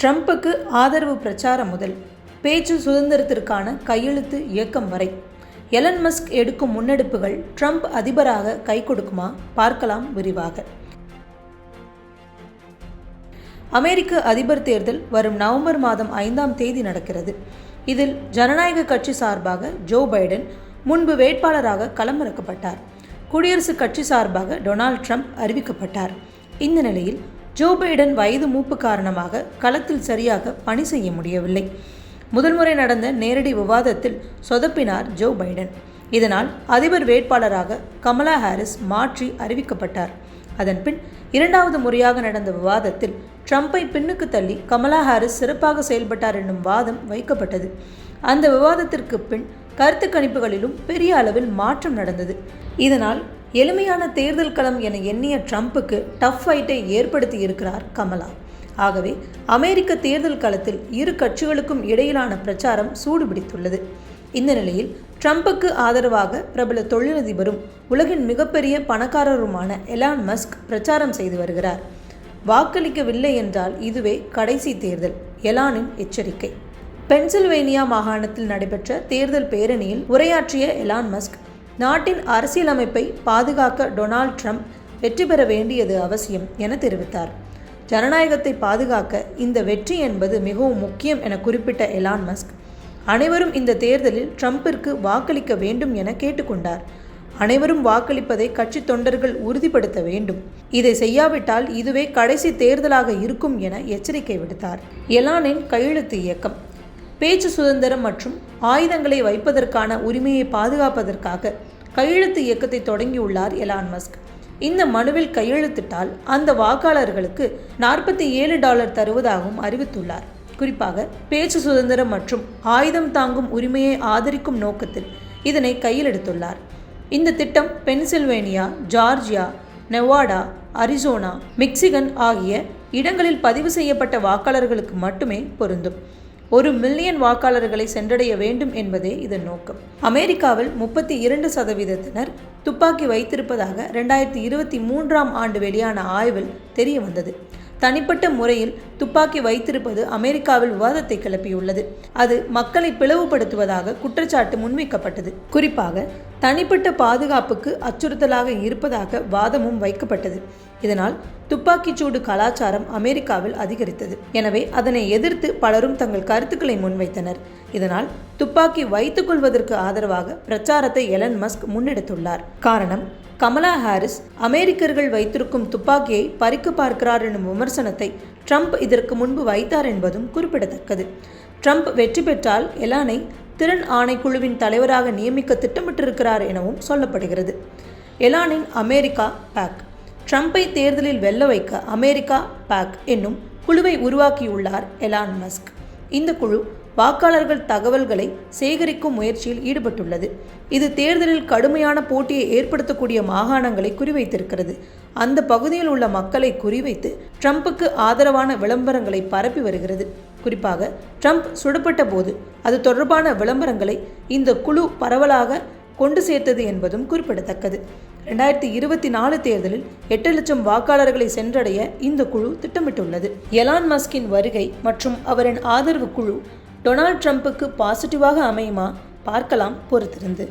ட்ரம்புக்கு ஆதரவு பிரச்சாரம் முதல் பேச்சு சுதந்திரத்திற்கான கையெழுத்து இயக்கம் வரை எலன் மஸ்க் எடுக்கும் முன்னெடுப்புகள் ட்ரம்ப் அதிபராக கை கொடுக்குமா? பார்க்கலாம் விரிவாக. அமெரிக்க அதிபர் தேர்தல் வரும் நவம்பர் மாதம் 5ஆம் தேதி நடக்கிறது. இதில் ஜனநாயக கட்சி சார்பாக ஜோ பைடன் முன்பு வேட்பாளராக களமிறக்கப்பட்டார். குடியரசுக் கட்சி சார்பாக டொனால்ட் ட்ரம்ப் அறிவிக்கப்பட்டார். இந்த நிலையில் ஜோ பைடன் வயது மூப்பு காரணமாக களத்தில் சரியாக பணி செய்ய முடியவில்லை. முதல் முறை நடந்த நேரடி விவாதத்தில் சொதப்பினார் ஜோ பைடன். இதனால் அதிபர் வேட்பாளராக கமலா ஹாரிஸ் மாற்றி அறிவிக்கப்பட்டார். அதன்பின் இரண்டாவது முறையாக நடந்த விவாதத்தில் ட்ரம்பை பின்னுக்கு தள்ளி கமலா ஹாரிஸ் சிறப்பாக செயல்பட்டார் என்னும் வாதம் வைக்கப்பட்டது. அந்த விவாதத்திற்கு பின் கருத்து கணிப்புகளிலும் பெரிய அளவில் மாற்றம் நடந்தது. இதனால் எளிமையான தேர்தல் களம் என எண்ணிய ட்ரம்புக்கு டஃப் ஃபைட்டை ஏற்படுத்தி இருக்கிறார் கமலா. ஆகவே அமெரிக்க தேர்தல் களத்தில் இரு கட்சிகளுக்கும் இடையிலான பிரச்சாரம் சூடுபிடித்துள்ளது. இந்த நிலையில் ட்ரம்புக்கு ஆதரவாக பிரபல தொழிலதிபரும் உலகின் மிகப்பெரிய பணக்காரருமான எலான் மஸ்க் பிரச்சாரம் செய்து வருகிறார். வாக்களிக்கவில்லை என்றால் இதுவே கடைசி தேர்தல், எலானின் எச்சரிக்கை. பென்சில்வேனியா மாகாணத்தில் நடைபெற்ற தேர்தல் பேரணியில் உரையாற்றிய எலான் மஸ்க், நாட்டின் அரசியலமைப்பை பாதுகாக்க டொனால்ட் ட்ரம்ப் வெற்றி பெற வேண்டியது அவசியம் என தெரிவித்தார். ஜனநாயகத்தை பாதுகாக்க இந்த வெற்றி என்பது மிகவும் முக்கியம் என குறிப்பிட்ட எலான் மஸ்க், அனைவரும் இந்த தேர்தலில் ட்ரம்பிற்கு வாக்களிக்க வேண்டும் என கேட்டுக்கொண்டார். அனைவரும் வாக்களிப்பதை கட்சி தொண்டர்கள் உறுதிப்படுத்த வேண்டும். இதை செய்யாவிட்டால் இதுவே கடைசி தேர்தலாக இருக்கும் என எச்சரிக்கை விடுத்தார். எலானின் கையெழுத்து இயக்கம் பேச்சு சுதந்திரம் மற்றும் ஆயுதங்களை வைப்பதற்கான உரிமையை பாதுகாப்பதற்காக கையெழுத்து இயக்கத்தை தொடங்கியுள்ளார் எலான் மஸ்க். இந்த மனுவில் கையெழுத்திட்டால் அந்த வாக்காளர்களுக்கு $47 தருவதாகவும் அறிவித்துள்ளார். குறிப்பாக பேச்சு சுதந்திரம் மற்றும் ஆயுதம் தாங்கும் உரிமையை ஆதரிக்கும் நோக்கத்தில் இதனை கையில் எடுத்துள்ளார். இந்த திட்டம் Pennsylvania, Georgia, Nevada, Arizona, Michigan ஆகிய இடங்களில் பதிவு செய்யப்பட்ட வாக்காளர்களுக்கு மட்டுமே பொருந்தும். 1 மில்லியன் வாக்காளர்களை சென்றடைய வேண்டும் என்பதே இதன் நோக்கம். அமெரிக்காவில் 32% துப்பாக்கி வைத்திருப்பதாக 2023ஆம் ஆண்டு வெளியான ஆய்வில் தெரிய வந்தது. தனிப்பட்ட முறையில் துப்பாக்கி வைத்திருப்பது அமெரிக்காவில் விவாதத்தை கிளப்பியுள்ளது. அது மக்களை பிளவுபடுத்துவதாக குற்றச்சாட்டு முன்வைக்கப்பட்டது. குறிப்பாக தனிப்பட்ட பாதுகாப்புக்கு அச்சுறுத்தலாக இருப்பதாக வாதமும் வைக்கப்பட்டது. இதனால் துப்பாக்கிச்சூடு கலாச்சாரம் அமெரிக்காவில் அதிகரித்தது. எனவே அதனை எதிர்த்து பலரும் தங்கள் கருத்துக்களை முன்வைத்தனர். இதனால் துப்பாக்கி வைத்துக் கொள்வதற்கு ஆதரவாக பிரச்சாரத்தை எலன் மஸ்க் முன்னெடுத்துள்ளார். காரணம், கமலா ஹாரிஸ் அமெரிக்கர்கள் வைத்திருக்கும் துப்பாக்கியை பறிக்க பார்க்கிறார் எனும் விமர்சனத்தை ட்ரம்ப் இதற்கு முன்பு வைத்தார் என்பதும் குறிப்பிடத்தக்கது. ட்ரம்ப் வெற்றி பெற்றால் எலானை திறன் ஆணைக்குழுவின் தலைவராக நியமிக்க திட்டமிட்டிருக்கிறார் எனவும் சொல்லப்படுகிறது. எலானின் அமெரிக்கா பேக் ட்ரம்பை தேர்தலில் வெல்ல வைக்க அமெரிக்கா பேக் என்னும் குழுவை உருவாக்கியுள்ளார் எலான் மஸ்க். இந்த குழு வாக்காளர்கள் தகவல்களை சேகரிக்கும் முயற்சியில் ஈடுபட்டுள்ளது. இது தேர்தலில் கடுமையான போட்டியை ஏற்படுத்தக்கூடிய மாகாணங்களை குறிவைத்திருக்கிறது. அந்த பகுதியில் உள்ள மக்களை குறிவைத்து ட்ரம்புக்கு ஆதரவான விளம்பரங்களை பரப்பி வருகிறது. குறிப்பாக ட்ரம்ப் சுடப்பட்ட போது அது தொடர்பான விளம்பரங்களை இந்த குழு பரவலாக கொண்டு சேர்த்தது என்பதும் குறிப்பிடத்தக்கது. 2024 தேர்தலில் 8 லட்சம் வாக்காளர்களை சென்றடைய இந்த குழு திட்டமிட்டுள்ளது. எலான் மஸ்கின் வருகை மற்றும் அவரின் ஆதரவு குழு டொனால்ட் ட்ரம்புக்கு பாசிட்டிவாக அமையுமா? பார்க்கலாம் பொறுத்திருந்து.